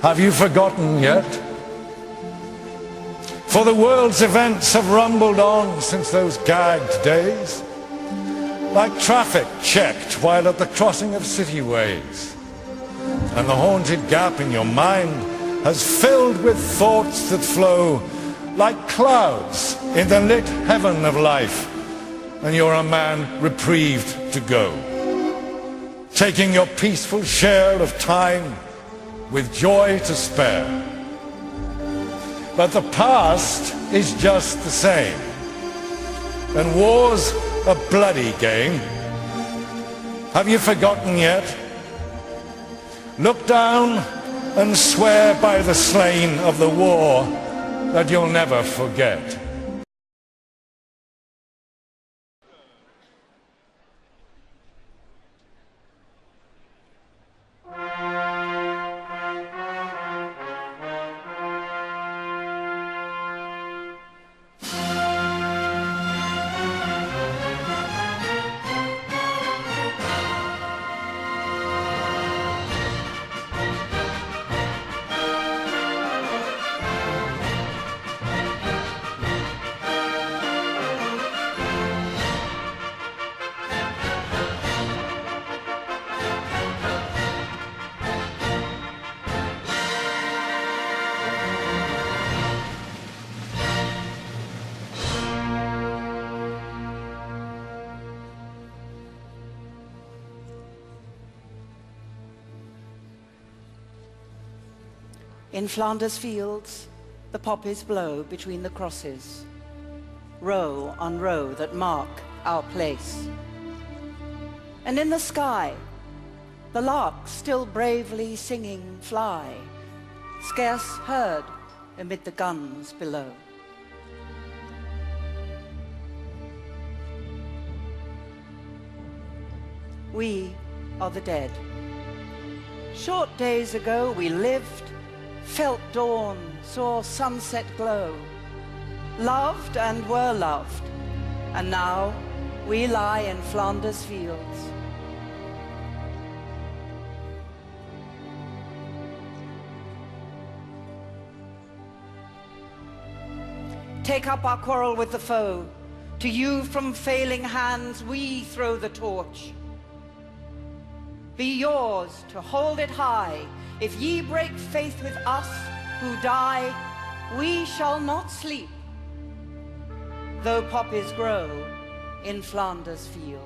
Have you forgotten yet? For the world's events have rumbled on since those gagged days, like traffic checked while at the crossing of city ways. And the haunted gap in your mind has filled with thoughts that flow like clouds in the lit heaven of life, and you're a man reprieved to go, taking your peaceful share of time with joy to spare. But the past is just the same, and war's a bloody game. Have you forgotten yet? Look down and swear by the slain of the war that you'll never forget. In Flanders fields, the poppies blow between the crosses, row on row that mark our place. And in the sky, the larks still bravely singing fly, scarce heard amid the guns below. We are the dead. Short days ago we lived, felt dawn, saw sunset glow, loved and were loved, and now we lie in Flanders fields. Take up our quarrel with the foe. To you from failing hands we throw the torch. Be yours to hold it high. If ye break faith with us who die, we shall not sleep, though poppies grow in Flanders field.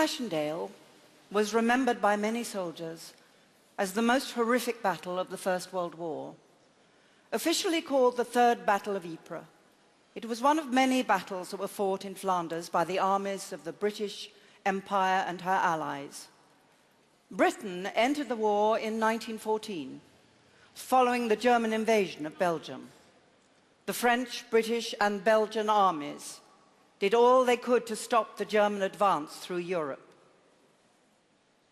Passchendaele was remembered by many soldiers as the most horrific battle of the First World War. Officially called the Third Battle of Ypres, it was one of many battles that were fought in Flanders by the armies of the British Empire and her allies. Britain entered the war in 1914, following the German invasion of Belgium. The French, British, and Belgian armies did all they could to stop the German advance through Europe.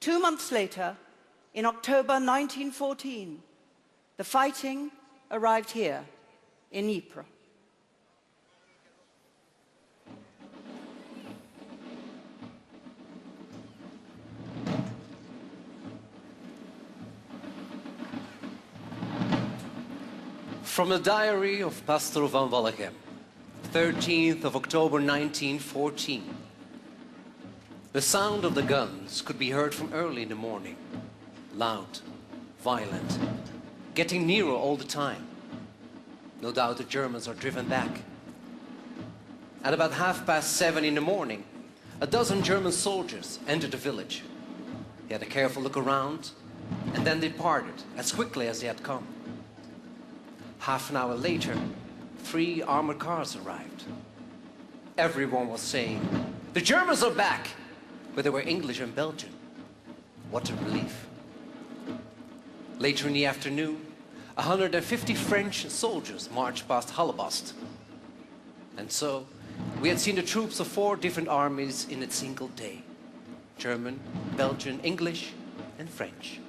2 months later, in October 1914, the fighting arrived here in Ypres. From the diary of Pastor van Wallichem, 13th of October 1914. The sound of the guns could be heard from early in the morning. Loud, violent, getting nearer all the time. No doubt the Germans are driven back. At about 7:30 in the morning, a dozen German soldiers entered the village. They had a careful look around and then departed as quickly as they had come. Half an hour later, 3 armored cars arrived. Everyone was saying, "The Germans are back!" But they were English and Belgian. What a relief. Later in the afternoon, 150 French soldiers marched past Hallebast. And so, we had seen the troops of 4 different armies in a single day. German, Belgian, English, and French.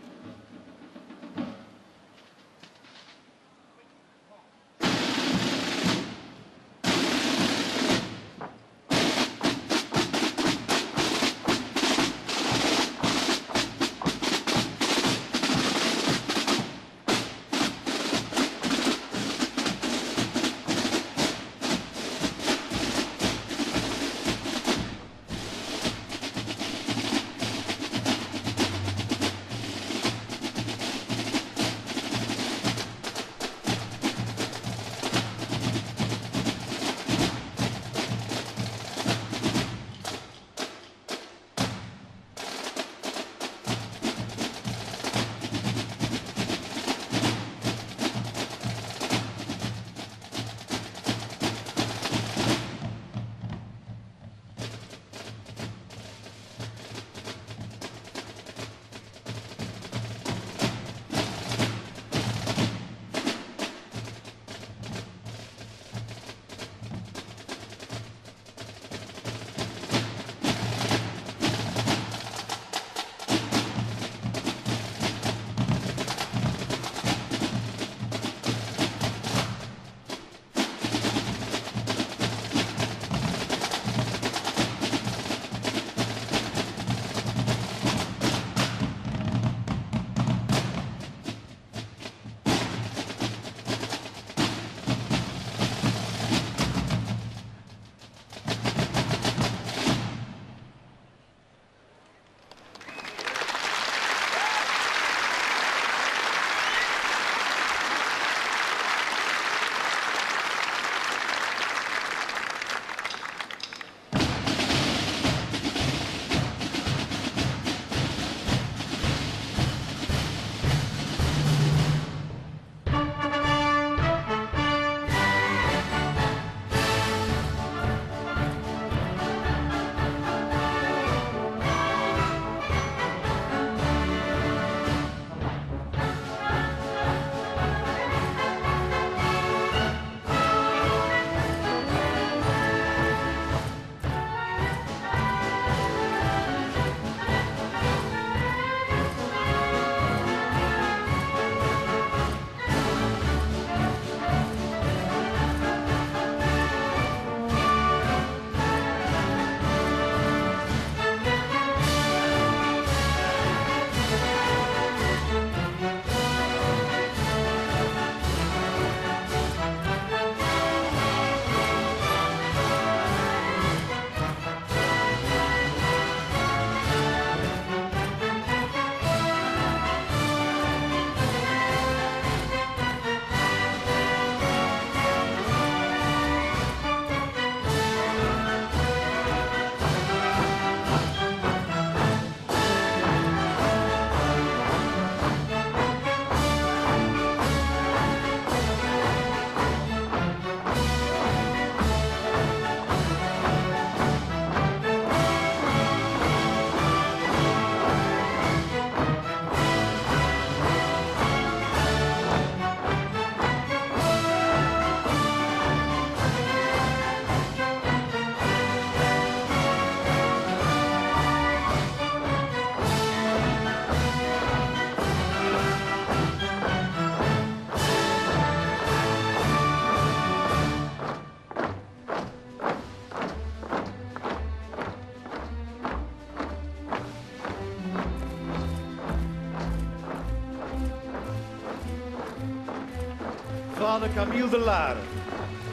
Father Camille de Lare,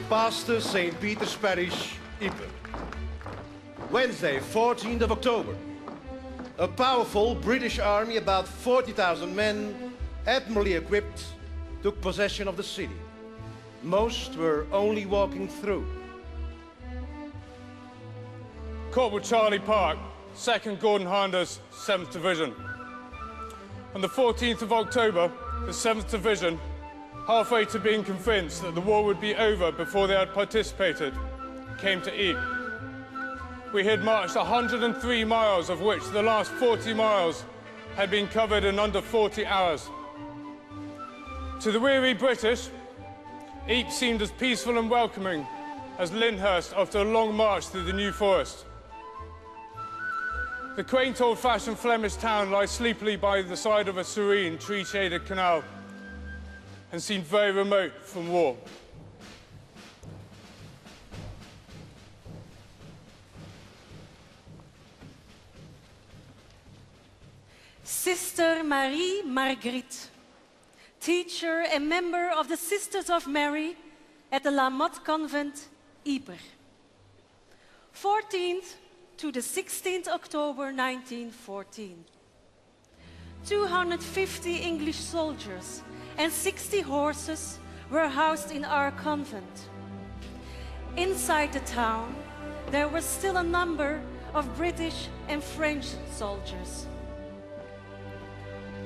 pastor St. Peter's Parish, Ypres. Wednesday, 14th of October. A powerful British army, about 40,000 men, admirably equipped, took possession of the city. Most were only walking through. Corporal Charlie Park, 2nd Gordon Highlanders, 7th Division. On the 14th of October, the 7th Division, halfway to being convinced that the war would be over before they had participated, came to Ypres. We had marched 103 miles, of which the last 40 miles had been covered in under 40 hours. To the weary British, Ypres seemed as peaceful and welcoming as Lyndhurst after a long march through the New Forest. The quaint old-fashioned Flemish town lies sleepily by the side of a serene, tree-shaded canal and seemed very remote from war. Sister Marie Marguerite, teacher and member of the Sisters of Mary at the La Motte Convent, Ypres. 14th to the 16th October 1914. 250 English soldiers and 60 horses were housed in our convent. Inside the town, there was still a number of British and French soldiers.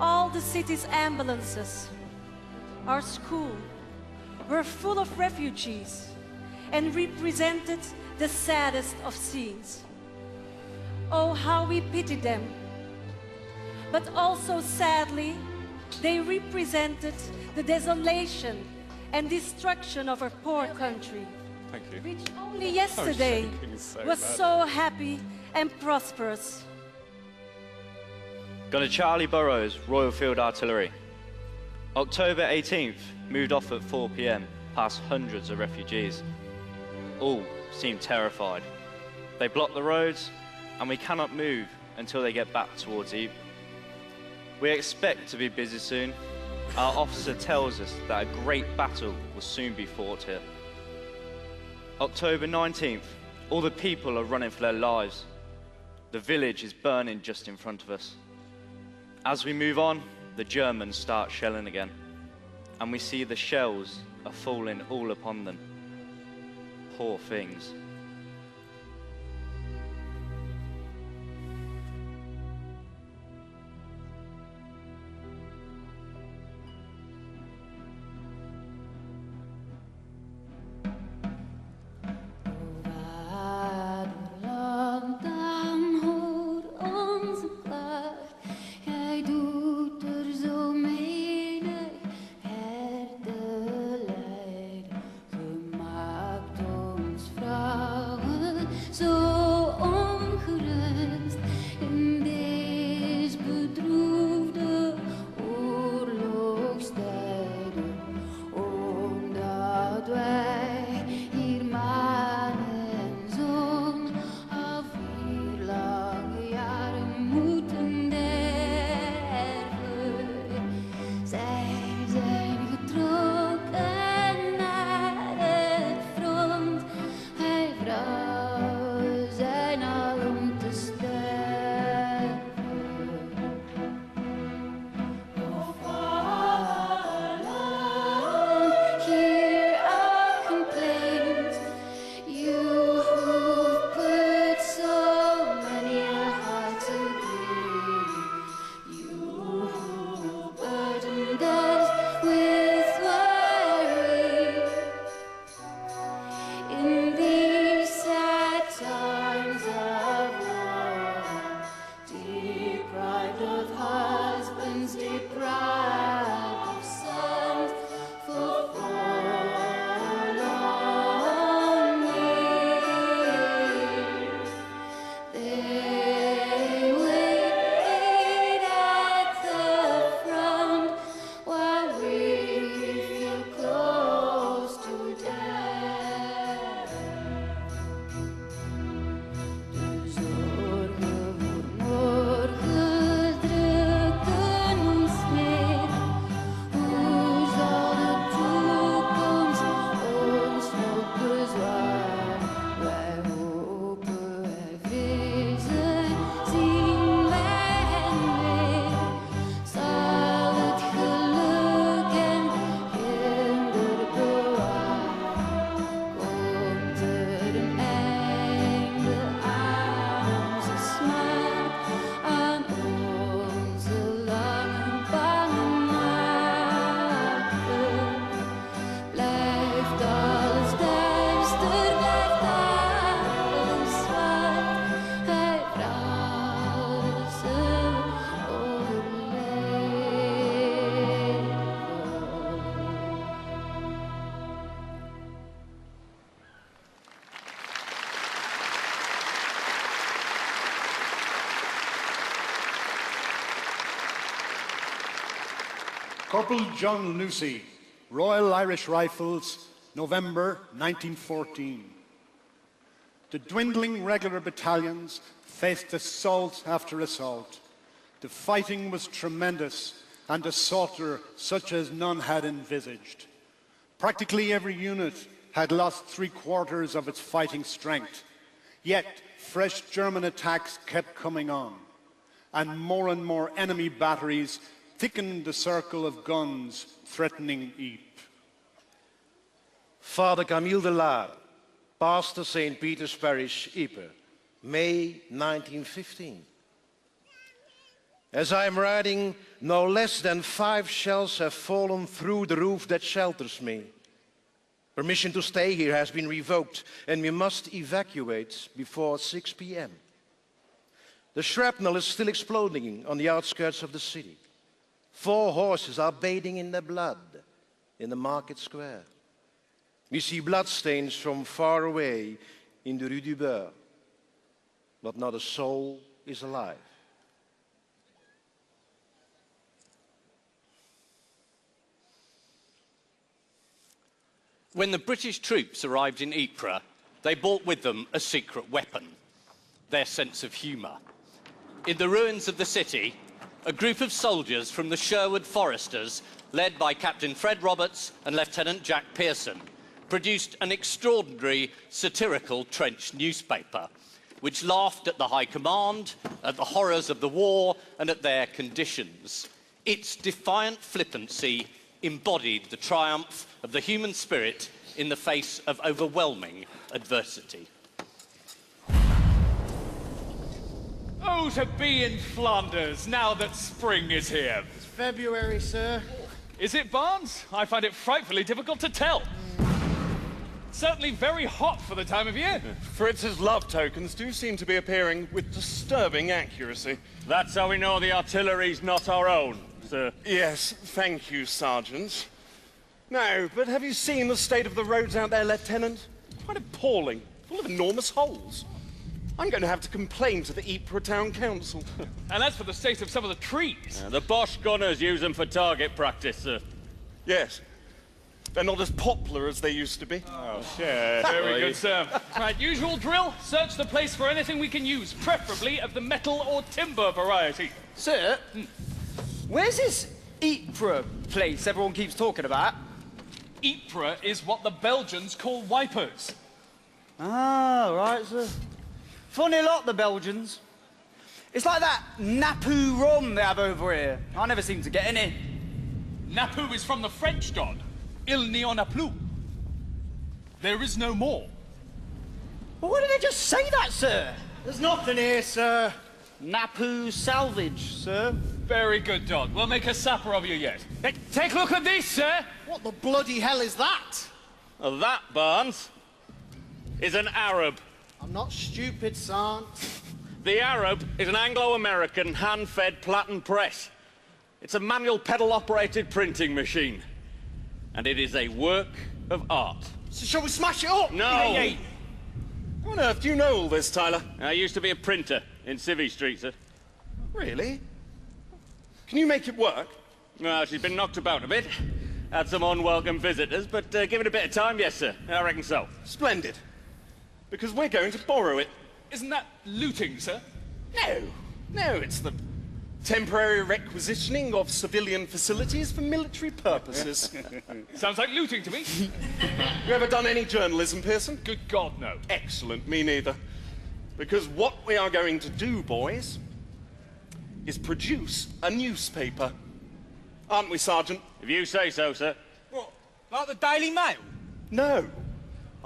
All the city's ambulances, our school, were full of refugees and represented the saddest of scenes. Oh, how we pitied them. But also sadly, they represented the desolation and destruction of our poor country, Thank you. which only yesterday was so happy and prosperous. Gunner Charlie Burrows, Royal Field Artillery. October 18th, moved off at 4 p.m, past hundreds of refugees. All seem terrified. They block the roads, and we cannot move until they get back towards Ypres. We expect to be busy soon. Our officer tells us that a great battle will soon be fought here. October 19th, all the people are running for their lives. The village is burning just in front of us. As we move on, the Germans start shelling again, and we see the shells are falling all upon them. Poor things. Gemaakt ons vrij. Corporal John Lucy, Royal Irish Rifles, November 1914. The dwindling regular battalions faced assault after assault. The fighting was tremendous and the slaughter such as none had envisaged. Practically every unit had lost 3/4 of its fighting strength. Yet fresh German attacks kept coming on, and more enemy batteries thickened the circle of guns threatening Ypres. Father Camille de Lara, Pastor St. Peter's Parish, Ypres, May 1915. As I am writing, no less than 5 shells have fallen through the roof that shelters me. Permission to stay here has been revoked and we must evacuate before 6 p.m. The shrapnel is still exploding on the outskirts of the city. 4 horses are bathing in their blood in the market square. We see bloodstains from far away in the Rue du Beurre, but not a soul is alive. When the British troops arrived in Ypres, they brought with them a secret weapon, their sense of humour. In the ruins of the city, a group of soldiers from the Sherwood Foresters, led by Captain Fred Roberts and Lieutenant Jack Pearson, produced an extraordinary satirical trench newspaper, which laughed at the High Command, at the horrors of the war, and at their conditions. Its defiant flippancy embodied the triumph of the human spirit in the face of overwhelming adversity. Oh, to be in Flanders, now that spring is here. It's February, sir. Is it, Barnes? I find it frightfully difficult to tell. Certainly very hot for the time of year. Fritz's love tokens do seem to be appearing with disturbing accuracy. That's how we know the artillery's not our own, sir. Yes, thank you, Sergeant. No, but have you seen the state of the roads out there, Lieutenant? Quite appalling, full of enormous holes. I'm going to have to complain to the Ypres Town Council. And as for the state of some of the trees... The Bosch gunners use them for target practice, sir. Yes. They're not as popular as they used to be. Oh, shit. Very good, sir. Right, usual drill. Search the place for anything we can use, preferably of the metal or timber variety. Sir, where's this Ypres place everyone keeps talking about? Ypres is what the Belgians call wipers. Ah, right, sir. Funny lot, the Belgians. It's like that Napu rum they have over here. I never seem to get any. Napu is from the French god. Il n'y en a plus. There is no more. Well, why did they just say that, sir? There's nothing here, sir. Napu salvage, sir. Very good, Don. We'll make a supper of you yet. Hey, take a look at this, sir. What the bloody hell is that? That, Barnes, is an Arab. I'm not stupid, son. The Arab is an Anglo-American hand-fed platen press. It's a manual pedal-operated printing machine. And it is a work of art. So shall we smash it up? No! How on earth do you know all this, Tyler? I used to be a printer in Civvy Street, sir. Really? Can you make it work? Well, she's been knocked about a bit. Had some unwelcome visitors, but give it a bit of time, yes, sir. I reckon so. Splendid. Because we're going to borrow it. Isn't that looting, sir? No, it's the temporary requisitioning of civilian facilities for military purposes. Sounds like looting to me. You ever done any journalism, Pearson? Good God, no. Excellent, me neither. Because what we are going to do, boys, is produce a newspaper. Aren't we, Sergeant? If you say so, sir. What, like the Daily Mail? No.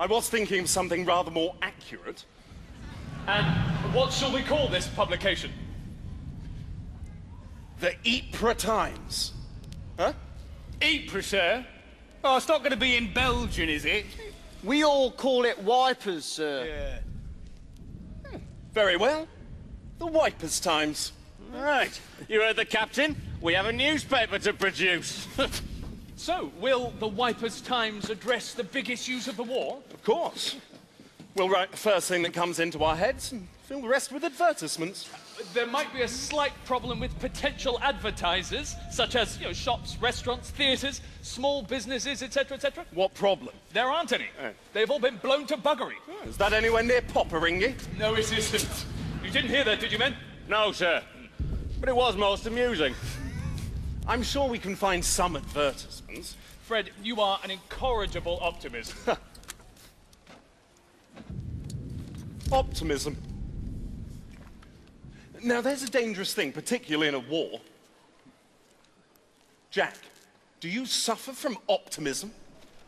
I was thinking of something rather more accurate. And what shall we call this publication? The Ypres Times. Huh? Ypres, sir? Oh, it's not going to be in Belgian, is it? We all call it wipers, sir. Yeah. Very well. The Wipers Times. Right. You heard the captain. We have a newspaper to produce. So, will the Wipers Times address the big issues of the war? Of course. We'll write the first thing that comes into our heads and Fill the rest with advertisements. There might be a slight problem with potential advertisers, such as, shops, restaurants, theatres, small businesses, etc., etc. What problem? There aren't any. Oh. They've all been blown to buggery. Oh, is that anywhere near Popperingy? No, it isn't. You didn't hear that, did you, men? No, sir. But it was most amusing. I'm sure we can find some advertisements. Fred, you are an incorrigible optimist. Optimism. Now, there's a dangerous thing, particularly in a war. Jack, do you suffer from optimism?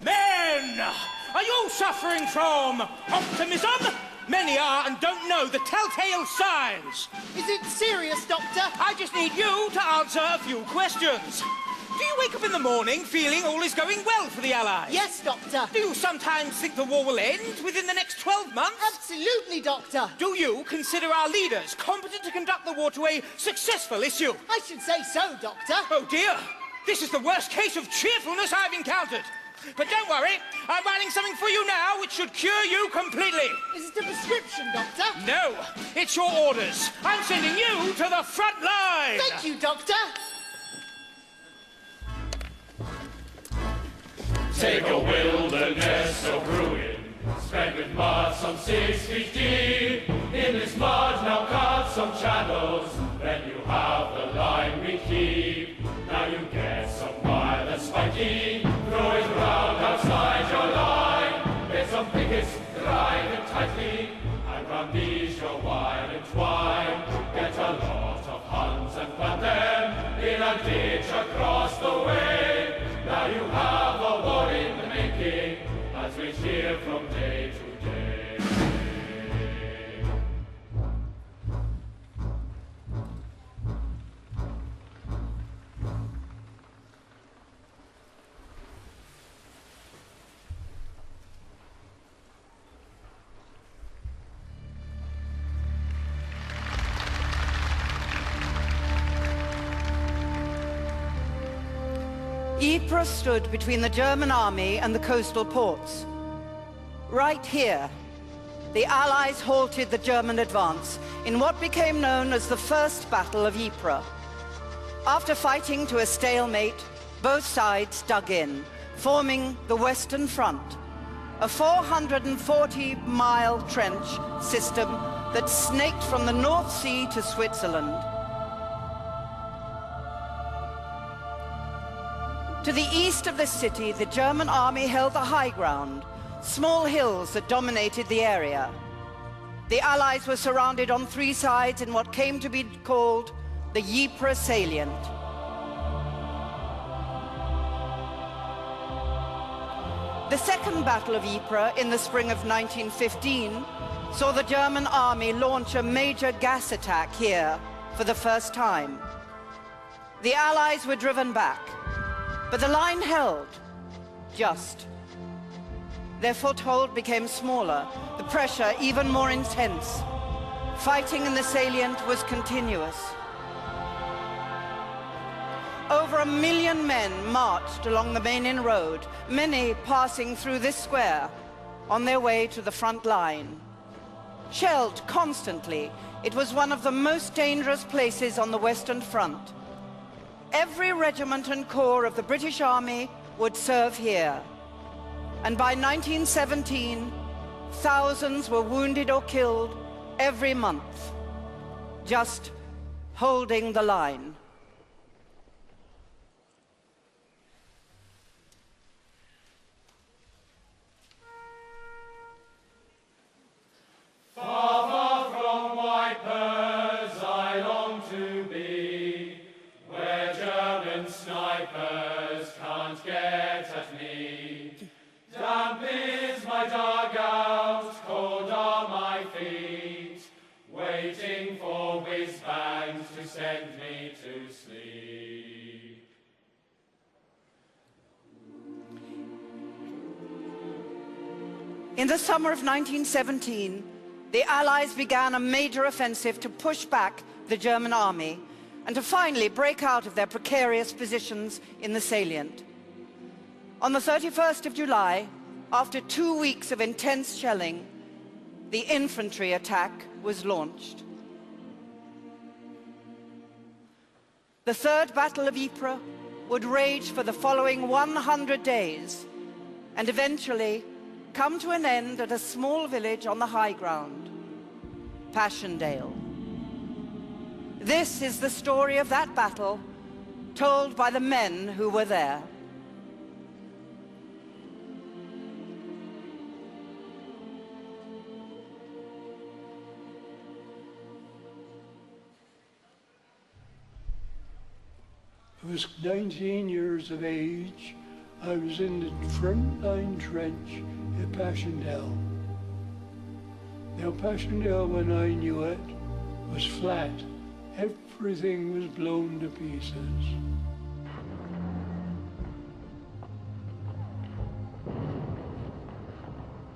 Men! Are you suffering from optimism? Many are and don't know the telltale signs. Is it serious, Doctor? I just need you to answer a few questions. Do you wake up in the morning feeling all is going well for the Allies? Yes, Doctor. Do you sometimes think the war will end within the next 12 months? Absolutely, Doctor. Do you consider our leaders competent to conduct the war to a successful issue? I should say so, Doctor. Oh, dear. This is the worst case of cheerfulness I've encountered. But don't worry, I'm writing something for you now which should cure you completely. Is it a prescription, Doctor? No, it's your orders. I'm sending you to the front line. Thank you, Doctor. Take a wilderness of ruin, spread with mud some 6 feet deep. In this mud now cut some channels, then you have the line we keep. Now you get some wire that's spiky, throw it round outside your line. Get some pickets, drive it tightly, and round these your wire entwine. Get a lot of Huns and plant them in a ditch across the way. Now you have a war in the making, as we hear from day to day. Ypres stood between the German army and the coastal ports. Right here, the Allies halted the German advance in what became known as the First Battle of Ypres. After fighting to a stalemate, both sides dug in, forming the Western Front, a 440-mile trench system that snaked from the North Sea to Switzerland. To the east of the city, the German army held the high ground, small hills that dominated the area. The Allies were surrounded on 3 sides in what came to be called the Ypres salient. The Second Battle of Ypres in the spring of 1915 saw the German army launch a major gas attack here for the first time. The Allies were driven back, but the line held, just. Their foothold became smaller, the pressure even more intense. Fighting in the salient was continuous. Over 1 million men marched along the Menin Road, many passing through this square, on their way to the front line. Shelled constantly, it was one of the most dangerous places on the Western Front. Every regiment and corps of the British Army would serve here. And by 1917, thousands were wounded or killed every month, just holding the line. Far, far from Ypres I long to be, where German snipers can't get at me. Damp is my dugout, cold are my feet, waiting for whiz-bangs to send me to sleep. In the summer of 1917, the Allies began a major offensive to push back the German army and to finally break out of their precarious positions in the salient. On the 31st of July, after 2 weeks of intense shelling, the infantry attack was launched. The Third Battle of Ypres would rage for the following 100 days and eventually come to an end at a small village on the high ground, Passchendaele. This is the story of that battle, told by the men who were there. I was 19 years of age. I was in the front line trench at Passchendaele. Now Passchendaele, when I knew it, was flat. Everything was blown to pieces.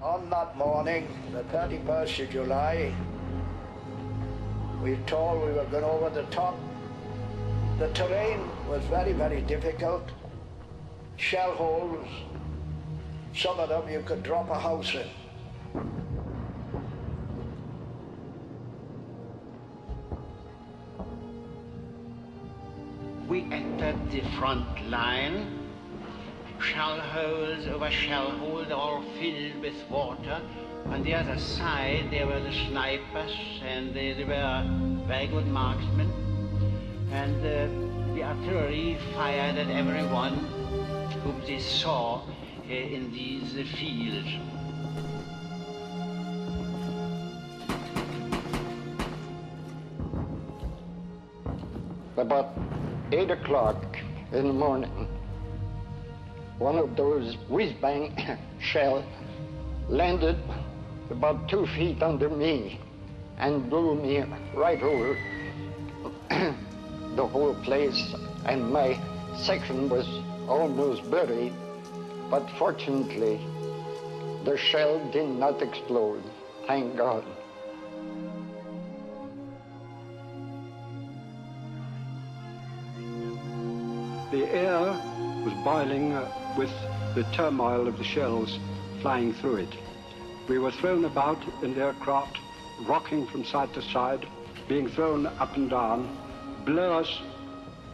On that morning, the 31st of July, we were told we were going over the top. The terrain was very, very difficult. Shell holes, some of them you could drop a house in. We entered the front line. Shell holes over shell holes, all filled with water. On the other side, there were the snipers, and they were very good marksmen. And the artillery fired at everyone whom they saw in these fields. About 8 o'clock in the morning, one of those whiz-bang shells landed about 2 feet under me and blew me right over the whole place, and my section was almost buried, but fortunately the shell did not explode, thank God. The air was boiling with the turmoil of the shells flying through it. We were thrown about in the aircraft, rocking from side to side, being thrown up and down. Below us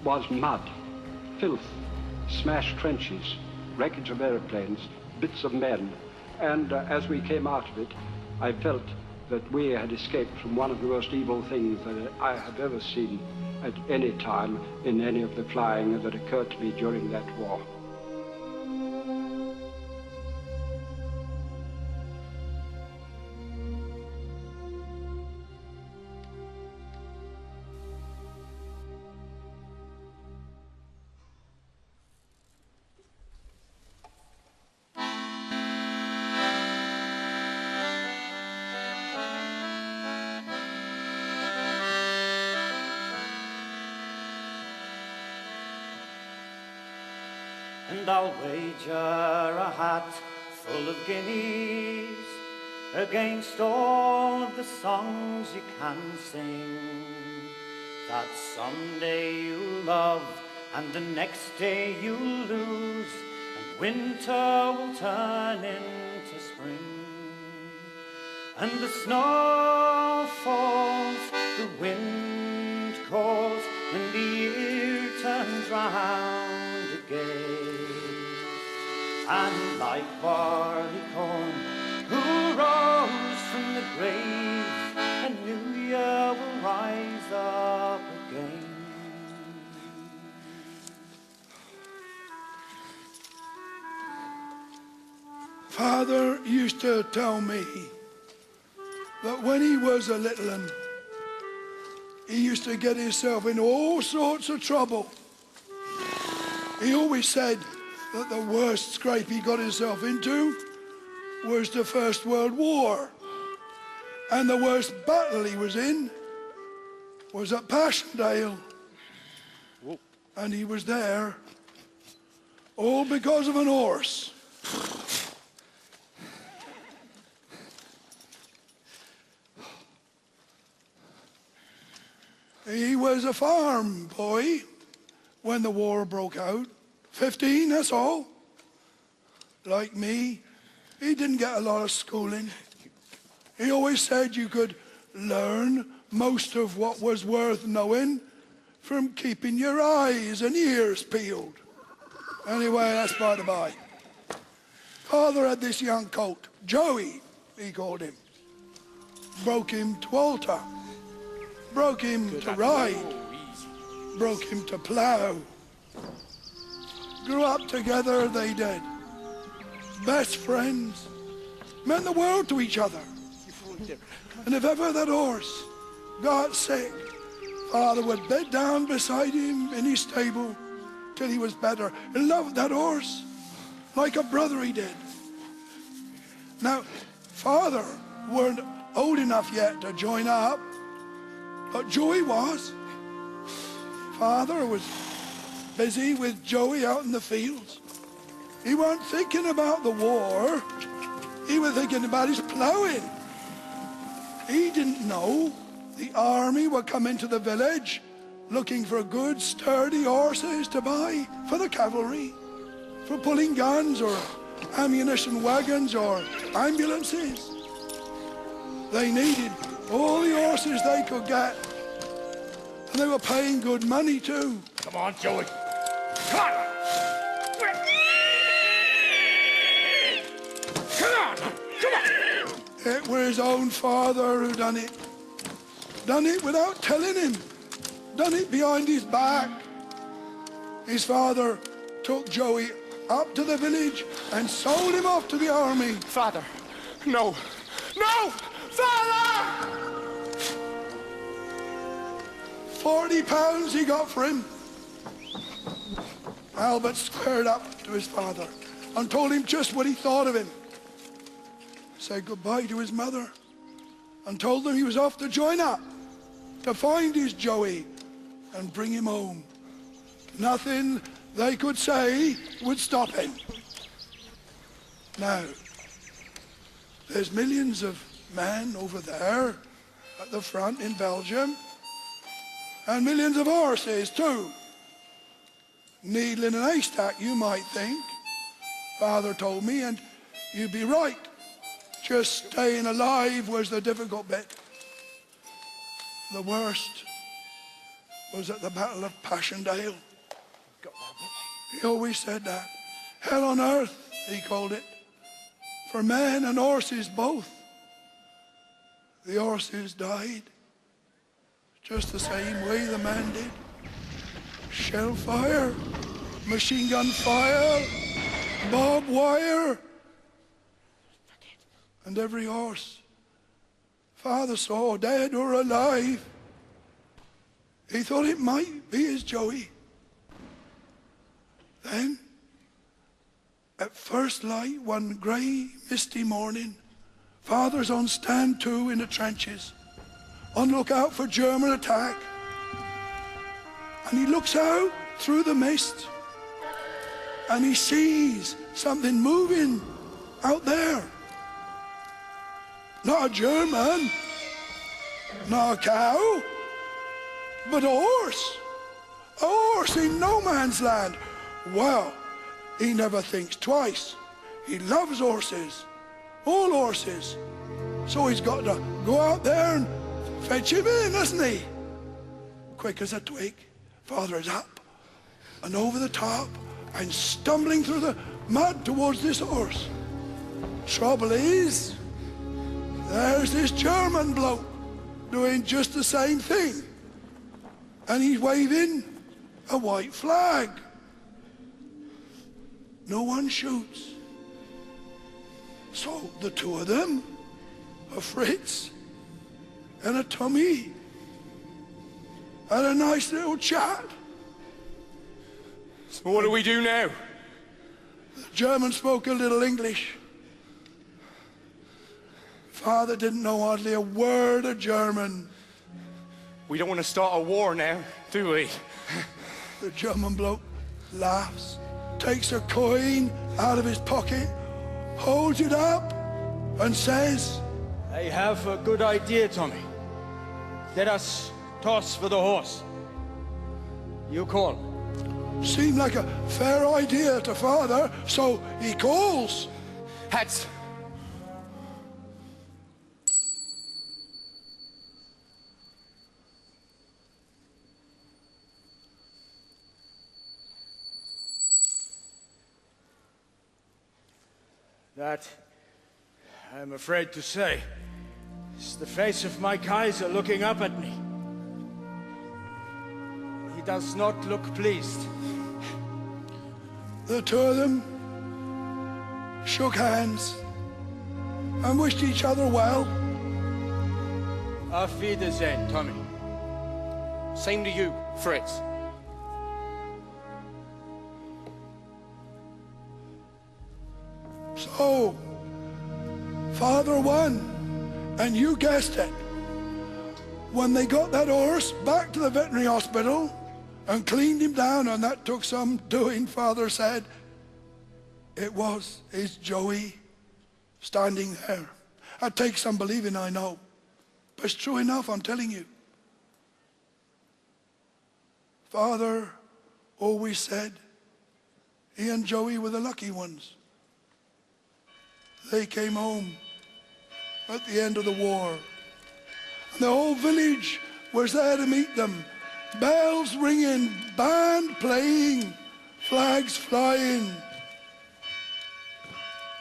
was mud, filth, smashed trenches, wreckage of airplanes, bits of men. And as we came out of it, I felt that we had escaped from one of the most evil things that I have ever seen at any time in any of the flying that occurred to me during that war. And I'll wager a hat full of guineas against all of the songs you can sing, that someday you'll love and the next day you'll lose, and winter will turn into spring, and the snow falls, the wind calls, and the year turns round again. And like barley corn, who rose from the grave, a new year will rise up again. Father used to tell me that when he was a little un, he used to get himself in all sorts of trouble. He always said that the worst scrape he got himself into was the First World War. And the worst battle he was in was at Passchendaele. And he was there all because of an horse. He was a farm boy when the war broke out. 15, that's all. Like me, he didn't get a lot of schooling. He always said you could learn most of what was worth knowing from keeping your eyes and ears peeled. Anyway, that's by the by. Father had this young colt, Joey, he called him. Broke him to alter, broke him to ride, broke him to plough. Grew up together, they did. Best friends, meant the world to each other. And if ever that horse got sick, Father would bed down beside him in his stable till he was better. He loved that horse like a brother he did. Now, Father weren't old enough yet to join up, but Joey was. Father was busy with Joey out in the fields. He weren't thinking about the war. He was thinking about his ploughing. He didn't know the army would come into the village looking for good, sturdy horses to buy for the cavalry, for pulling guns or ammunition wagons or ambulances. They needed all the horses they could get, and they were paying good money too. Come on, Joey. Come on! Come on! Come on! It was his own father who done it. Done it without telling him. Done it behind his back. His father took Joey up to the village and sold him off to the army. Father, no. No! Father! £40 he got for him. Albert squared up to his father and told him just what he thought of him. Said goodbye to his mother and told them he was off to join up to find his Joey and bring him home. Nothing they could say would stop him. Now, there's millions of men over there at the front in Belgium, and millions of horses too. Needle in an haystack, you might think. Father told me, and you'd be right. Just staying alive was the difficult bit. The worst was at the Battle of Passchendaele. He always said that. Hell on earth, he called it. For men and horses both. The horses died just the same way the man did. Shell fire, machine gun fire, barbed wire. And every horse Father saw, dead or alive, he thought it might be his Joey. Then, at first light one grey, misty morning, Father's on stand 2 in the trenches, on lookout for German attack. And he looks out through the mist, and he sees something moving out there. Not a German, not a cow, but a horse. A horse in no man's land. Well, he never thinks twice. He loves horses, all horses. So he's got to go out there and fetch him in, hasn't he? Quick as a twig, Father is up and over the top and stumbling through the mud towards this horse. Trouble is, there's this German bloke doing just the same thing. And he's waving a white flag. No one shoots. So the two of them, a Fritz and a Tommy, had a nice little chat. So what do we do now? The German spoke a little English. Father didn't know hardly a word of German. We don't want to start a war now, do we? The German bloke laughs, takes a coin out of his pocket, holds it up, and says, I have a good idea, Tommy. Let us toss for the horse. You call. Seemed like a fair idea to Father, so he calls. Heads. That, I'm afraid to say, is the face of my Kaiser looking up at me. He does not look pleased. The two of them shook hands and wished each other well. Auf Wiedersehen, Tommy. Same to you, Fritz. So, Father won, and you guessed it. When they got that horse back to the veterinary hospital and cleaned him down, and that took some doing, Father said, it was his Joey standing there. That takes some believing, I know. But it's true enough, I'm telling you. Father always said he and Joey were the lucky ones. They came home at the end of the war. And the whole village was there to meet them. Bells ringing, band playing, flags flying.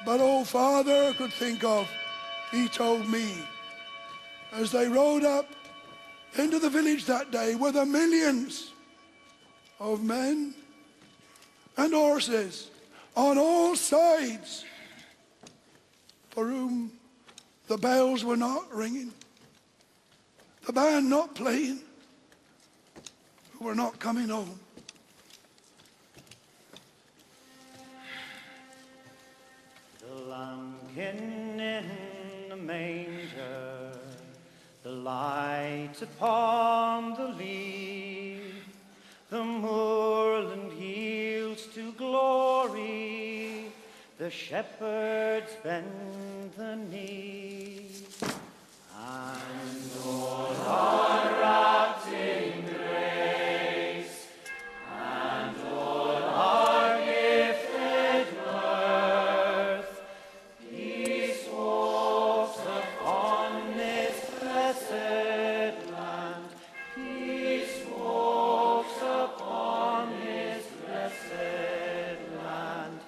But all Father could think of, he told me, as they rode up into the village that day were the millions of men and horses on all sides for whom the bells were not ringing, the band not playing, who were not coming home. The lambkin in the manger, the light upon the lea, the moorland yields to glory, the shepherds bend the knee, and all are wrapped in grace, and all are gifted worth. Peace walks upon this blessed land. Peace walks upon this blessed land.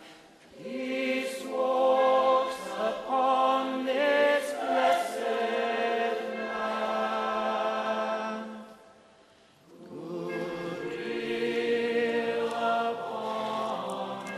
Peace walks upon this blessed land. Goodwill upon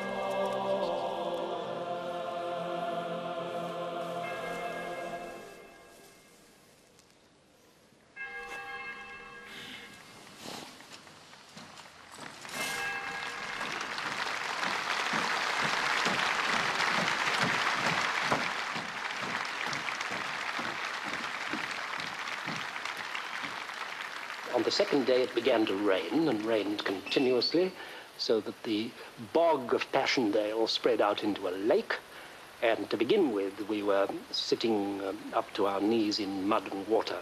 On the second day it began to rain, and rained continuously, so that the bog of Passchendaele spread out into a lake. And to begin with, we were sitting up to our knees in mud and water.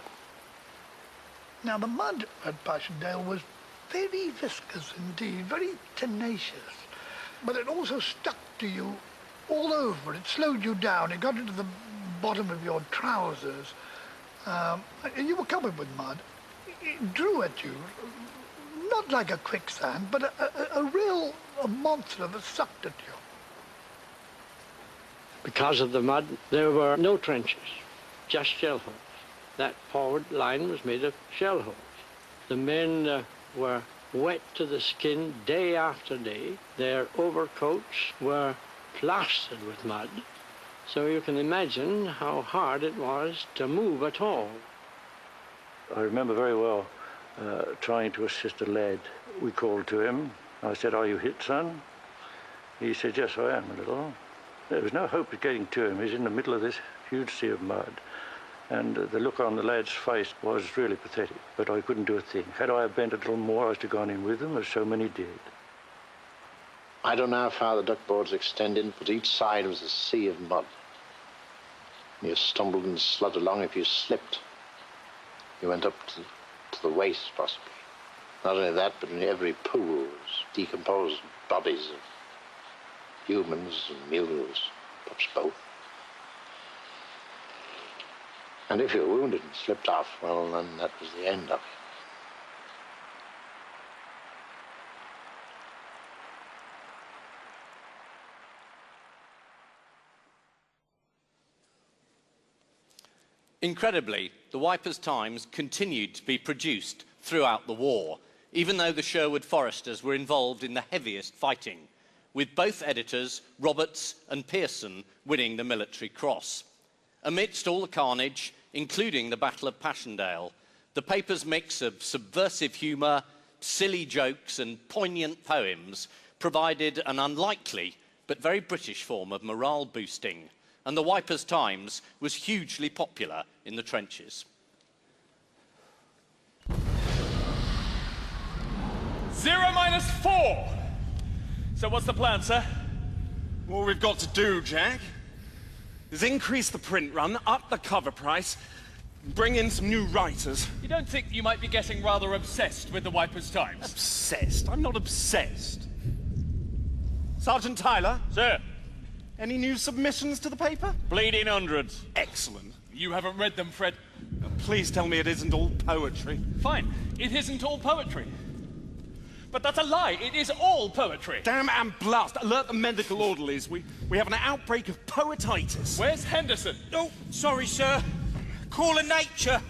Now the mud at Passchendaele was very viscous indeed, very tenacious, but it also stuck to you all over. It slowed you down. It got into the bottom of your trousers, and you were covered with mud. It drew at you, not like a quicksand, but a real monster that sucked at you. Because of the mud, there were no trenches, just shell holes. That forward line was made of shell holes. The men were wet to the skin day after day. Their overcoats were plastered with mud. So you can imagine how hard it was to move at all. I remember very well trying to assist a lad. We called to him. I said, "Are you hit, son?" He said, "Yes, I am a little." There was no hope of getting to him. He's in the middle of this huge sea of mud. And the look on the lad's face was really pathetic, but I couldn't do a thing. Had I bent a little more, I was to have gone in with them, as so many did. I don't know how far the duckboards extended, but each side was a sea of mud. You stumbled and slid along. If you slipped, you went up to the waist, possibly. Not only that, but in every pool was decomposed bodies of humans and mules, perhaps both. And if you were wounded and slipped off, well, then that was the end of you. Incredibly, the Ypres Times continued to be produced throughout the war, even though the Sherwood Foresters were involved in the heaviest fighting, with both editors, Roberts and Pearson, winning the Military Cross. Amidst all the carnage, including the Battle of Passchendaele, the paper's mix of subversive humour, silly jokes and poignant poems provided an unlikely but very British form of morale boosting, and the Ypres Times was hugely popular in the trenches. 0-4. So what's the plan, sir? What we've got to do, Jack, is increase the print run, up the cover price, bring in some new writers. You don't think you might be getting rather obsessed with the Ypres Times? Obsessed? I'm not obsessed. Sergeant Tyler? Sir? Any new submissions to the paper? Bleeding hundreds. Excellent. You haven't read them, Fred. Please tell me it isn't all poetry. Fine. It isn't all poetry. But that's a lie. It is all poetry. Damn and blast. Alert the medical orderlies. We have an outbreak of poetitis. Where's Henderson? Oh, sorry, sir. Call of nature.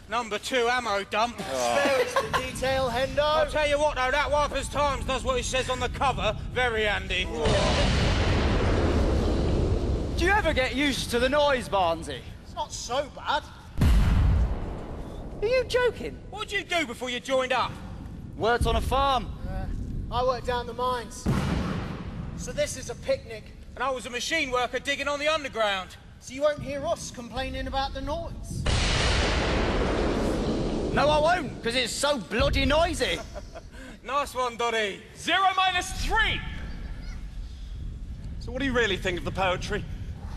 Number 2 ammo dump. Spare us the detail, Hendo. I'll tell you what, though, that Ypres Times does what it says on the cover. Very handy. Do you ever get used to the noise, Barnsey? It's not so bad. Are you joking? What did you do before you joined up? Worked on a farm. I work down the mines. So this is a picnic. And I was a machine worker digging on the underground. So you won't hear us complaining about the noise. No, I won't, because it's so bloody noisy. Nice one, Dotty. 0-3. So what do you really think of the poetry?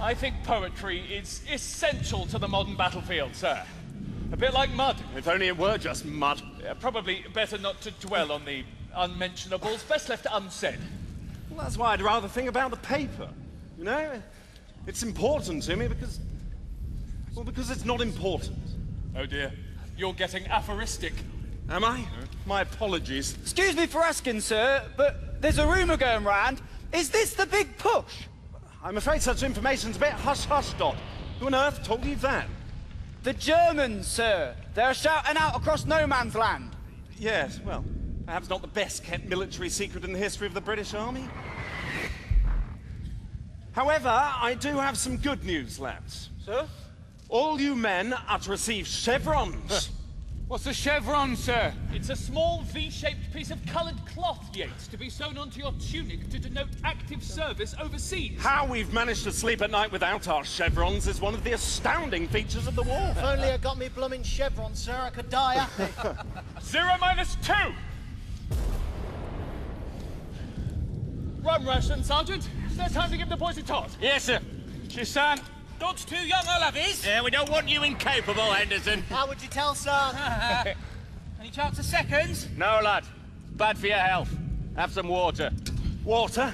I think poetry is essential to the modern battlefield, sir. A bit like mud. If only it were just mud. Probably better not to dwell on the unmentionables. Best left unsaid. Well, that's why I'd rather think about the paper. You know? It's important to me because... well, because it's not important. Oh dear. You're getting aphoristic. Am I? My apologies. Excuse me for asking, sir, but there's a rumour going round. Is this the big push? I'm afraid such information's a bit hush-hush, Dot. Who on earth told you that? The Germans, sir. They're shouting out across no man's land. Yes, well, perhaps not the best-kept military secret in the history of the British Army. However, I do have some good news, lads. Sir? All you men are to receive chevrons. What's a chevron, sir? It's a small V-shaped piece of coloured cloth, Yates, to be sewn onto your tunic to denote active service overseas. How we've managed to sleep at night without our chevrons is one of the astounding features of the war. If only I got me blooming chevron, sir, I could die happy. 0-2. Rum ration, Sergeant. Is there time to give the boys a tot? Yes, sir. Cheers, son. Dod's too young, I'll have his. Yeah, we don't want you incapable, Henderson. How would you tell, sir? Any chance of seconds? No, lad. Bad for your health. Have some water. Water?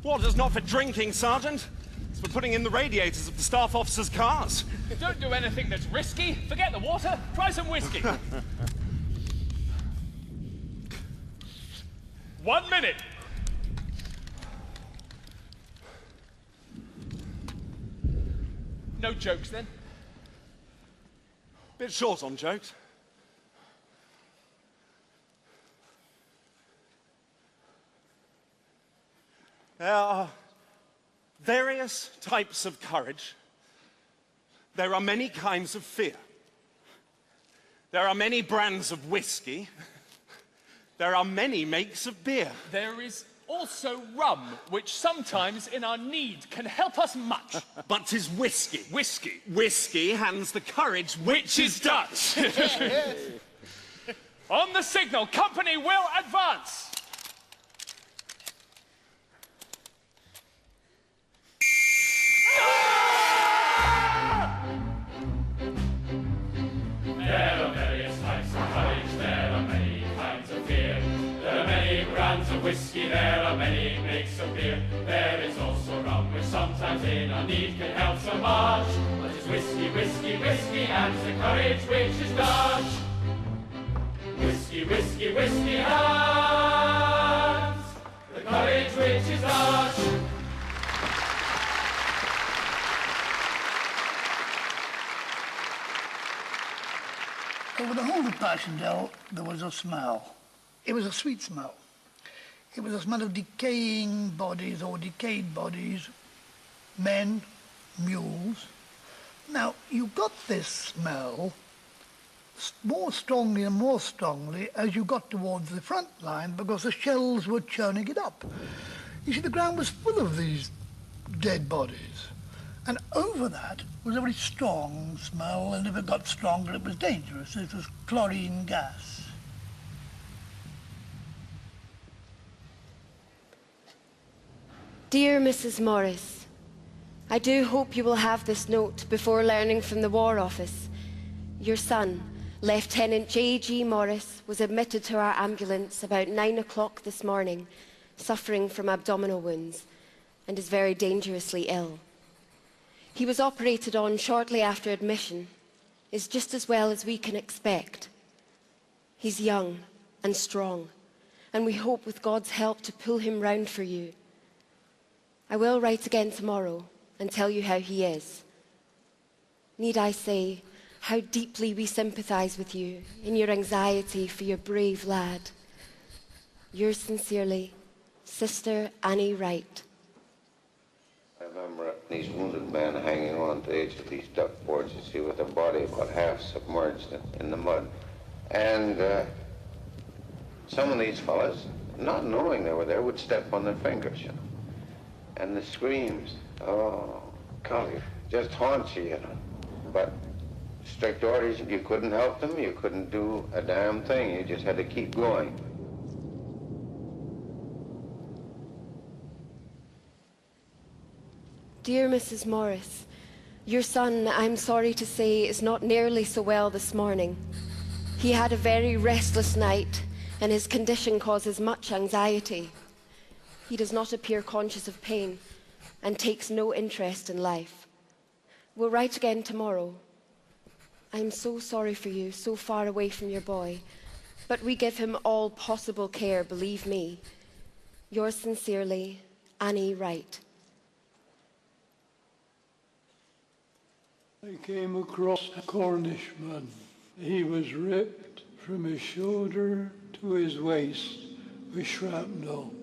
Water's not for drinking, Sergeant. It's for putting in the radiators of the staff officers' cars. Don't do anything that's risky. Forget the water. Try some whiskey. 1 minute. No jokes, then? Bit short on jokes. There are various types of courage. There are many kinds of fear. There are many brands of whiskey. There are many makes of beer. There is also rum, which sometimes in our need can help us much. But 'tis whiskey. Whiskey. Whiskey hands the courage which is Dutch. On the signal, company will advance. There are various types of courage, there are many kinds of fear. There are many brands of whiskey, there are many makes of beer. There is also rum, which sometimes in our need can help so much. But it's whiskey, whiskey, whiskey, and the courage which is Dutch. Whiskey, whiskey, whiskey, and the courage which is Dutch. Over the whole of Passchendaele, there was a smell. It was a sweet smell. It was a smell of decaying bodies or decayed bodies, men, mules. Now, you got this smell more strongly and more strongly as you got towards the front line because the shells were churning it up. You see, the ground was full of these dead bodies. And over that was a very strong smell, and if it got stronger, it was dangerous. It was chlorine gas. Dear Mrs. Morris, I do hope you will have this note before learning from the War Office. Your son, Lieutenant J.G. Morris, was admitted to our ambulance about 9 o'clock this morning, suffering from abdominal wounds, and is very dangerously ill. He was operated on shortly after admission, is just as well as we can expect. He's young and strong, and we hope with God's help to pull him round for you. I will write again tomorrow and tell you how he is. Need I say how deeply we sympathise with you in your anxiety for your brave lad. Yours sincerely, Sister Annie Wright. I remember these wounded men hanging on to each of these duck boards, you see, with their body about half submerged in the mud. And some of these fellas, not knowing they were there, would step on their fingers, you know. And the screams, oh, golly, just haunts you, you know. But strict orders, you couldn't help them, you couldn't do a damn thing, you just had to keep going. Dear Mrs. Morris, your son, I'm sorry to say, is not nearly so well this morning. He had a very restless night, and his condition causes much anxiety. He does not appear conscious of pain and takes no interest in life. We'll write again tomorrow. I'm so sorry for you, so far away from your boy, but we give him all possible care, believe me. Yours sincerely, Annie Wright. I came across a Cornishman. He was ripped from his shoulder to his waist with shrapnel.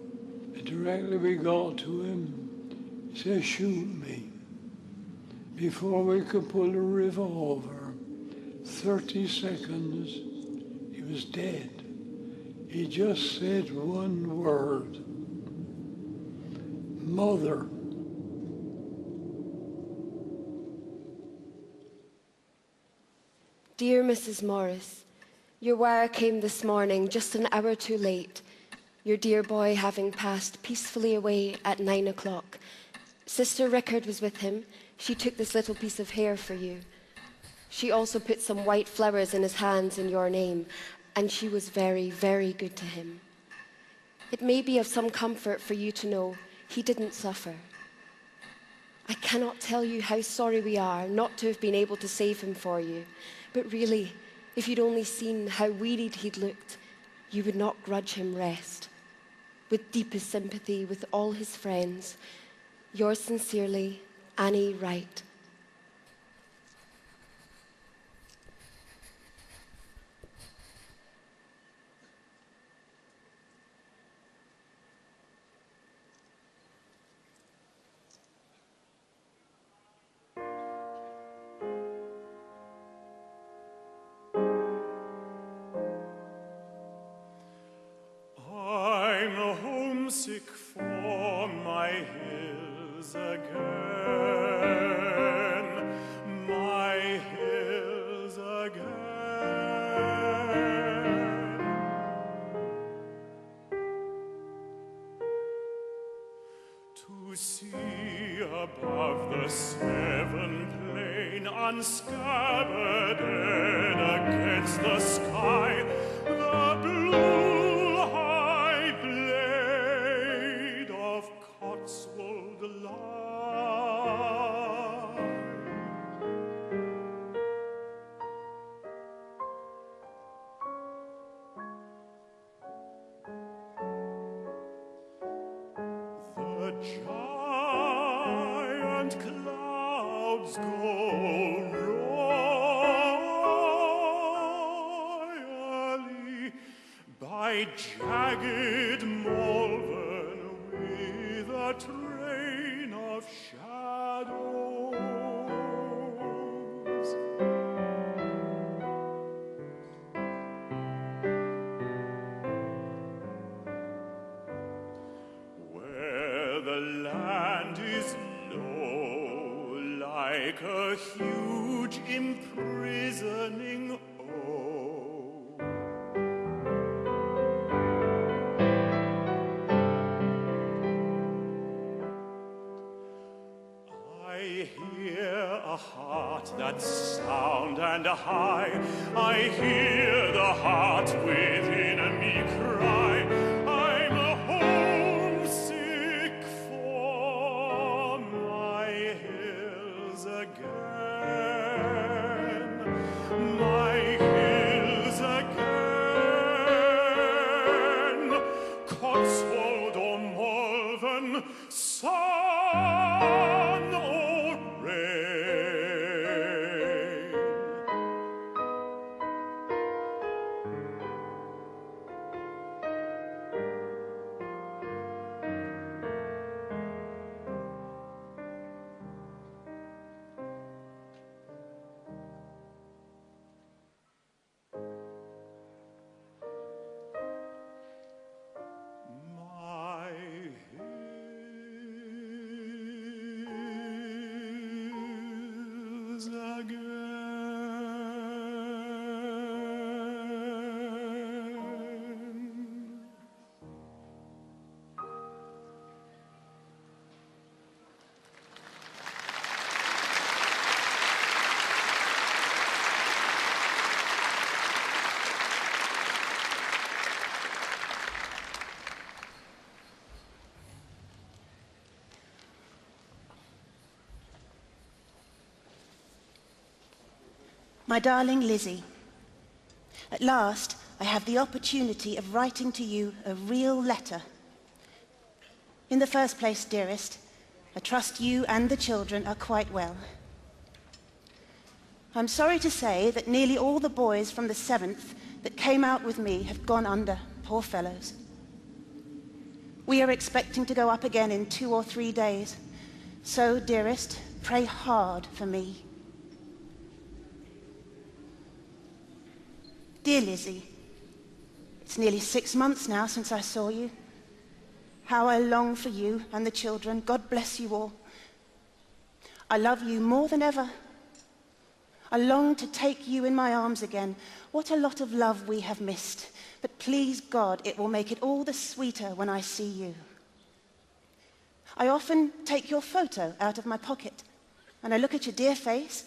And directly we got to him, he said, shoot me. Before we could pull the revolver, 30 seconds, he was dead. He just said one word, Mother. Dear Mrs. Morris, your wire came this morning just an hour too late, your dear boy having passed peacefully away at 9 o'clock. Sister Rickard was with him. She took this little piece of hair for you. She also put some white flowers in his hands in your name, and she was very, very good to him. It may be of some comfort for you to know he didn't suffer. I cannot tell you how sorry we are not to have been able to save him for you. But really, if you'd only seen how wearied he'd looked, you would not grudge him rest. With deepest sympathy with all his friends, yours sincerely, Annie Wright. I'm homesick for my hills again, my hills again. To see above the Severn plain unscabbarded against the sky the blue high blade of Cotswold lie. The giant clouds go by jagged Malvern with a train of shadows. Where the land is low, like a huge imprisoning a heart that's sound and high. I hear the heart within me cry. I'm homesick for my hills again. My hills again. Cotswold or Malvern, sun or rain. My darling Lizzie, at last I have the opportunity of writing to you a real letter. In the first place, dearest, I trust you and the children are quite well. I'm sorry to say that nearly all the boys from the 7th that came out with me have gone under, poor fellows. We are expecting to go up again in 2 or 3 days. So, dearest, pray hard for me. Dear Lizzie, it's nearly 6 months now since I saw you. How I long for you and the children. God bless you all. I love you more than ever. I long to take you in my arms again. What a lot of love we have missed. But please God, it will make it all the sweeter when I see you. I often take your photo out of my pocket, and I look at your dear face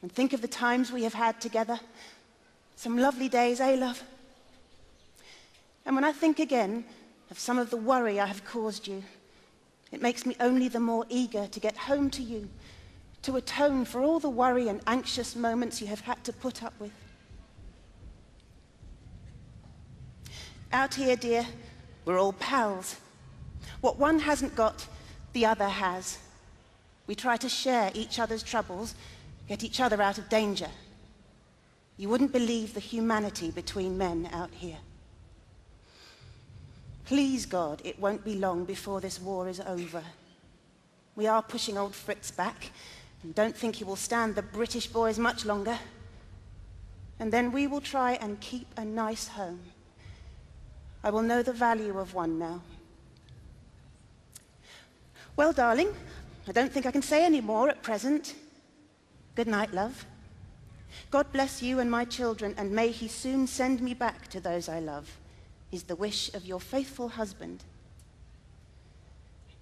and think of the times we have had together. Some lovely days, eh, love? And when I think again of some of the worry I have caused you, it makes me only the more eager to get home to you, to atone for all the worry and anxious moments you have had to put up with. Out here, dear, we're all pals. What one hasn't got, the other has. We try to share each other's troubles, get each other out of danger. You wouldn't believe the humanity between men out here. Please God, it won't be long before this war is over. We are pushing old Fritz back, and don't think he will stand the British boys much longer. And then we will try and keep a nice home. I will know the value of one now. Well, darling, I don't think I can say any more at present. Good night, love. God bless you and my children, and may he soon send me back to those I love, is the wish of your faithful husband,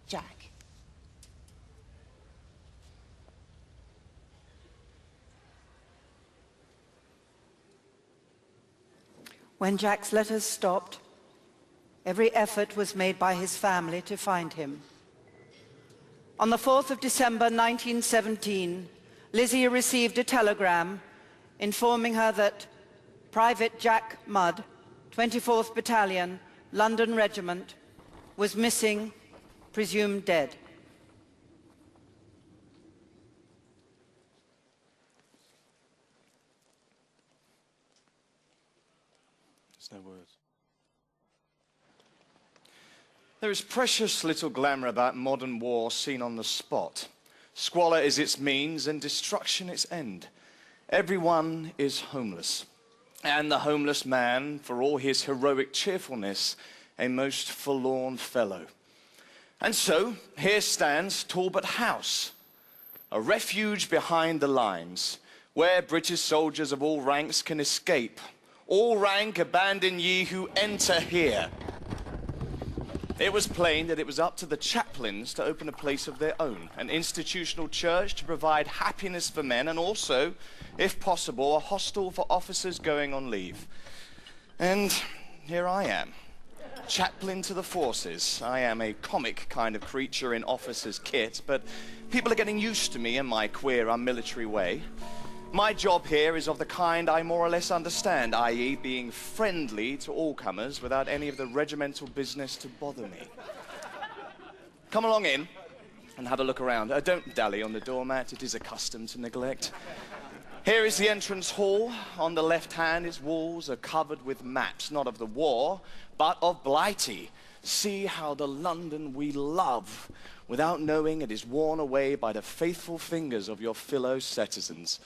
Jack. When Jack's letters stopped, every effort was made by his family to find him. On the 4th of December 1917, Lizzie received a telegram informing her that Private Jack Mudd, 24th Battalion, London Regiment, was missing, presumed dead. There's no words. There is precious little glamour about modern war seen on the spot. Squalor is its means and destruction its end. Everyone is homeless. And the homeless man, for all his heroic cheerfulness, a most forlorn fellow. And so, here stands Talbot House, a refuge behind the lines, where British soldiers of all ranks can escape. All rank abandon ye who enter here. It was plain that it was up to the chaplains to open a place of their own, an institutional church to provide happiness for men, and also, if possible, a hostel for officers going on leave. And here I am, chaplain to the forces. I am a comic kind of creature in officer's kit, but people are getting used to me and my queer, unmilitary way. My job here is of the kind I more or less understand, i.e. being friendly to all comers without any of the regimental business to bother me. Come along in and have a look around. Don't dally on the doormat, it is a custom to neglect. Here is the entrance hall. On the left hand, its walls are covered with maps, not of the war, but of Blighty. See how the London we love, without knowing it is worn away by the faithful fingers of your fellow citizens.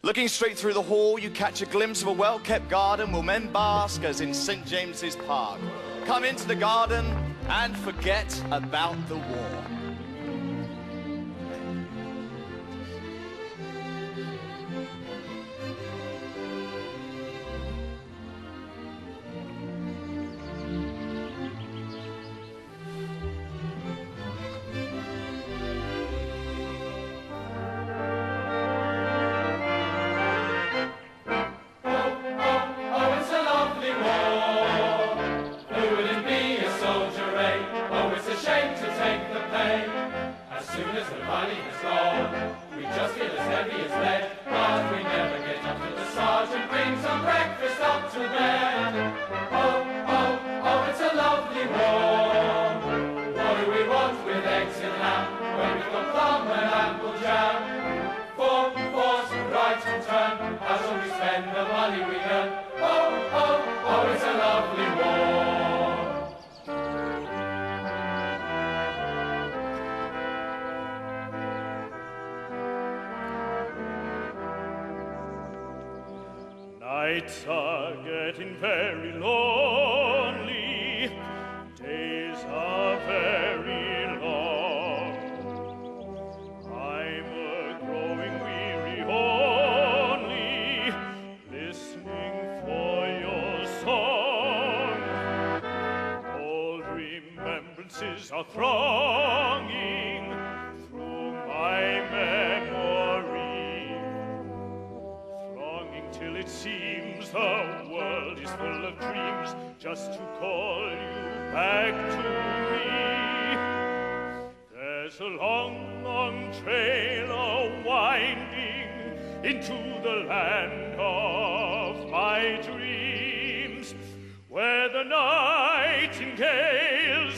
Looking straight through the hall, you catch a glimpse of a well-kept garden where men bask as in St. James's Park. Come into the garden and forget about the war. Nights are getting very lonely, days are very long. I'm growing weary only, listening for your song. Old remembrances are thronging through my memory, thronging till it seems the world is full of dreams, just to call you back to me. There's a long, long trail a-winding into the land of my dreams, where the nightingales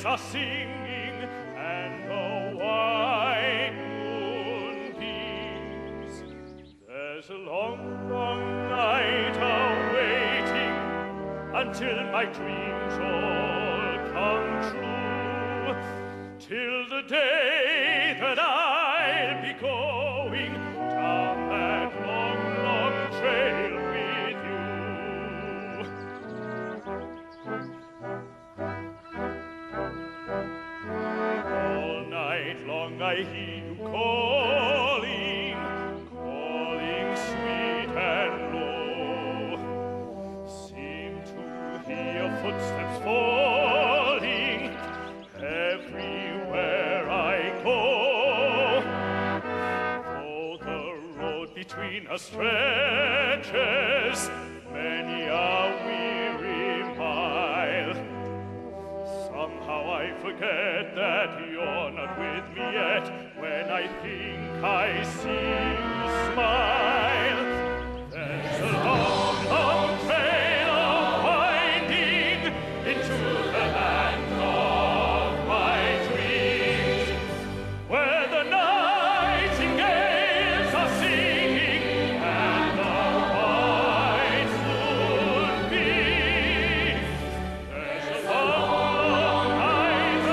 are singing and the white moon beams. There's a long, long night awaiting until my dreams all come true, till the day that I'll be going down that long, long trail with you. All night long I hear you calling, calling sweet and low. Seem to hear footsteps falling everywhere I go. Though the road between us stretches many a weary mile, somehow I forget that you're not with me yet when I think I see you smile. There's a long, long trail winding into the land of my dreams, where the nightingales are singing and the white moon beams. There's a long, long night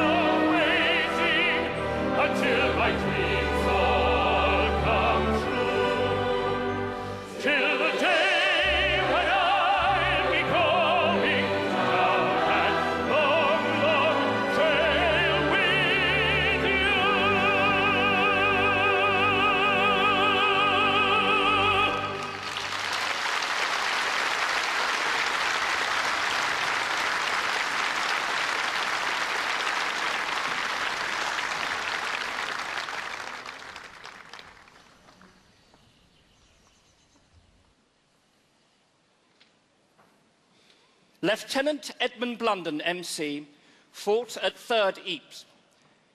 Lieutenant Edmund Blunden, MC, fought at 3rd Ypres.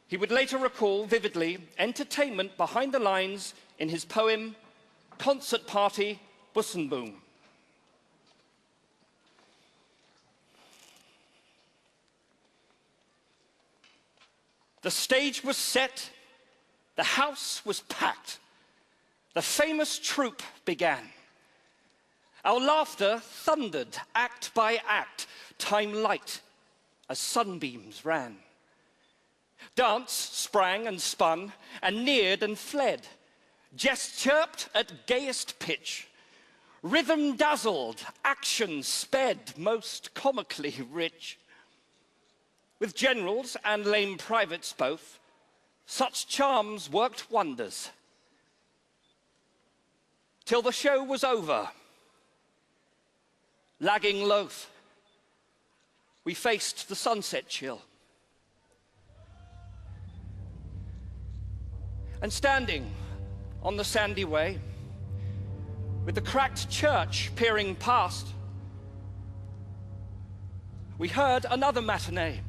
He would later recall vividly entertainment behind the lines in his poem, Concert Party, Bussenboom. The stage was set, the house was packed, the famous troupe began. Our laughter thundered act by act, time light as sunbeams ran. Dance sprang and spun, and neared and fled. Jest chirped at gayest pitch. Rhythm dazzled, action sped, most comically rich. With generals and lame privates both, such charms worked wonders. Till the show was over. Lagging loath, we faced the sunset chill. And standing on the sandy way, with the cracked church peering past, we heard another matinee.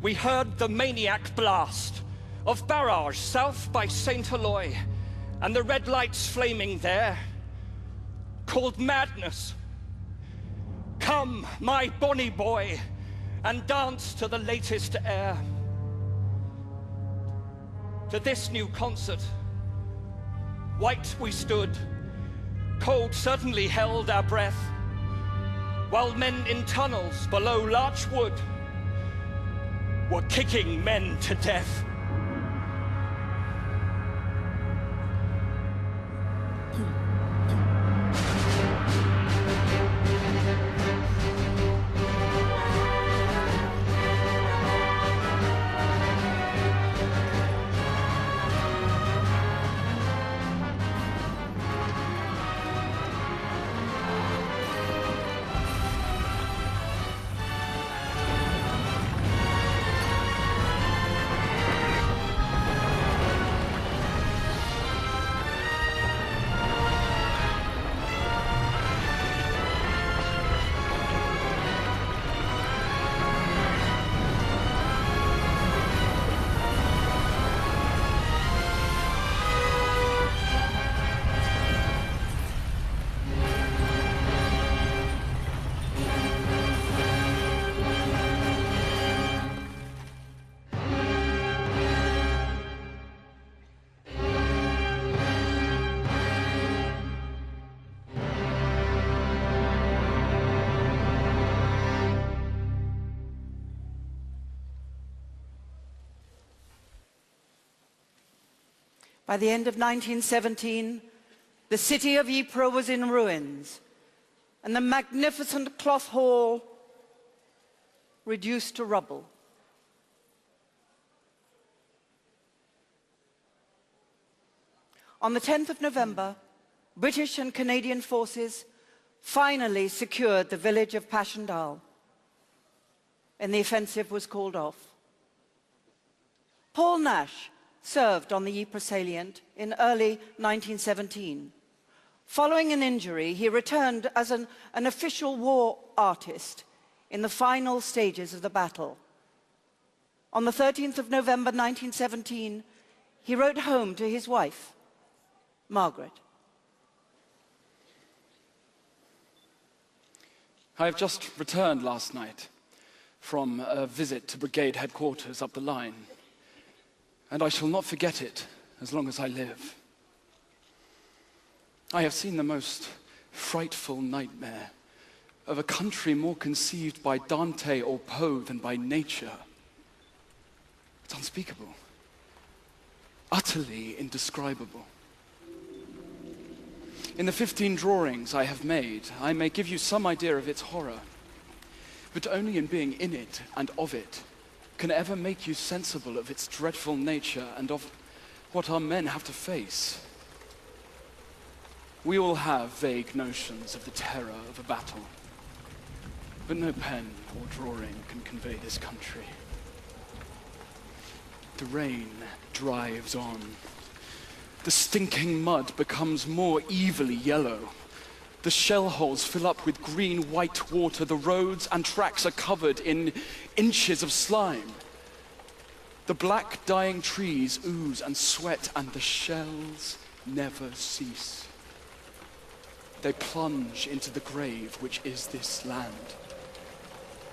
We heard the maniac blast of barrage south by St. Eloi, and the red lights flaming there called madness. Come, my bonny boy, and dance to the latest air. To this new concert, white we stood, cold certainly held our breath, while men in tunnels below Larch Wood were kicking men to death. By the end of 1917, the city of Ypres was in ruins, and the magnificent cloth hall reduced to rubble. On the 10th of November, British and Canadian forces finally secured the village of Passchendaele, and the offensive was called off. Paul Nash served on the Ypres salient in early 1917. Following an injury, he returned as an official war artist in the final stages of the battle. On the 13th of November 1917, he wrote home to his wife, Margaret. I have just returned last night from a visit to brigade headquarters up the line, and I shall not forget it as long as I live. I have seen the most frightful nightmare of a country more conceived by Dante or Poe than by nature. It's unspeakable, utterly indescribable. In the 15 drawings I have made, I may give you some idea of its horror, but only in being in it and of it can ever make you sensible of its dreadful nature and of what our men have to face. We all have vague notions of the terror of a battle, but no pen or drawing can convey this country. The rain drives on. The stinking mud becomes more evilly yellow. The shell holes fill up with green-white water. The roads and tracks are covered in inches of slime. The black dying trees ooze and sweat, and the shells never cease. They plunge into the grave which is this land.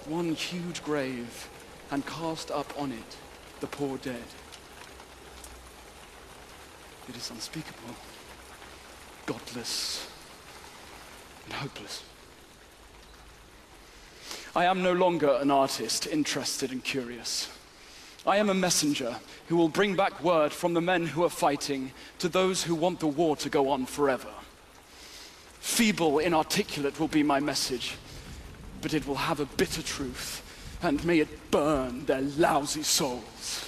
One huge grave, and cast up on it the poor dead. It is unspeakable, godless, and hopeless. I am no longer an artist, interested and curious. I am a messenger who will bring back word from the men who are fighting to those who want the war to go on forever. Feeble, inarticulate will be my message, but it will have a bitter truth, and may it burn their lousy souls.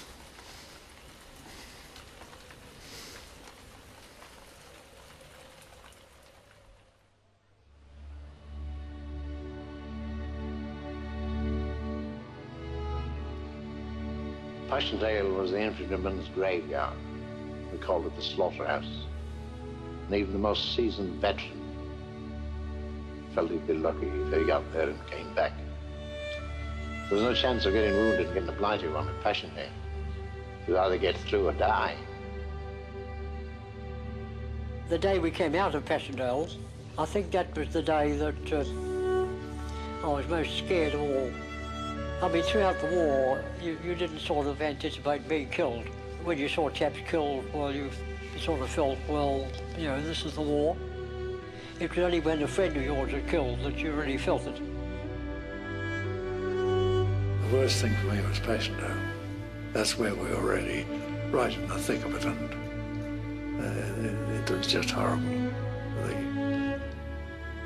Passchendaele was the infantryman's graveyard. We called it the slaughterhouse. And even the most seasoned veteran felt he'd be lucky if he got there and came back. There was no chance of getting wounded and getting a blighty one at Passchendaele. You'd either get through or die. The day we came out of Passchendaele, I think that was the day that I was most scared of all. I mean, throughout the war, you didn't sort of anticipate being killed. When you saw chaps killed, well, you sort of felt, well, you know, this is the war. It was only when a friend of yours was killed that you really felt it. The worst thing for me was Passchendaele. That's where we were already right in the thick of it, and it was just horrible.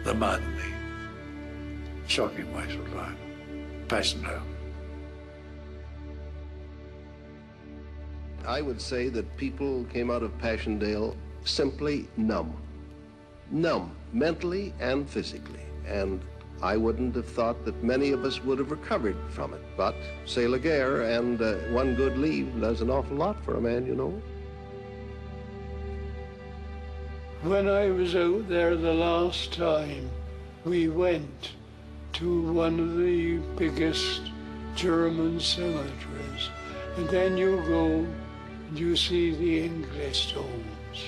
The mud, the shocking waste of life. Passchendaele. I would say that people came out of Passchendaele simply numb. Numb, mentally and physically. And I wouldn't have thought that many of us would have recovered from it. But c'est la guerre, and one good leave does an awful lot for a man, you know. When I was out there the last time, we went to one of the biggest German cemeteries. And then you go and you see the English stones.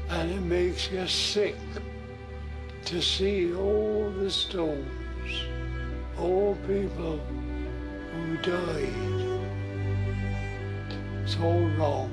And it makes you sick to see all the stones, all people who died. It's all wrong.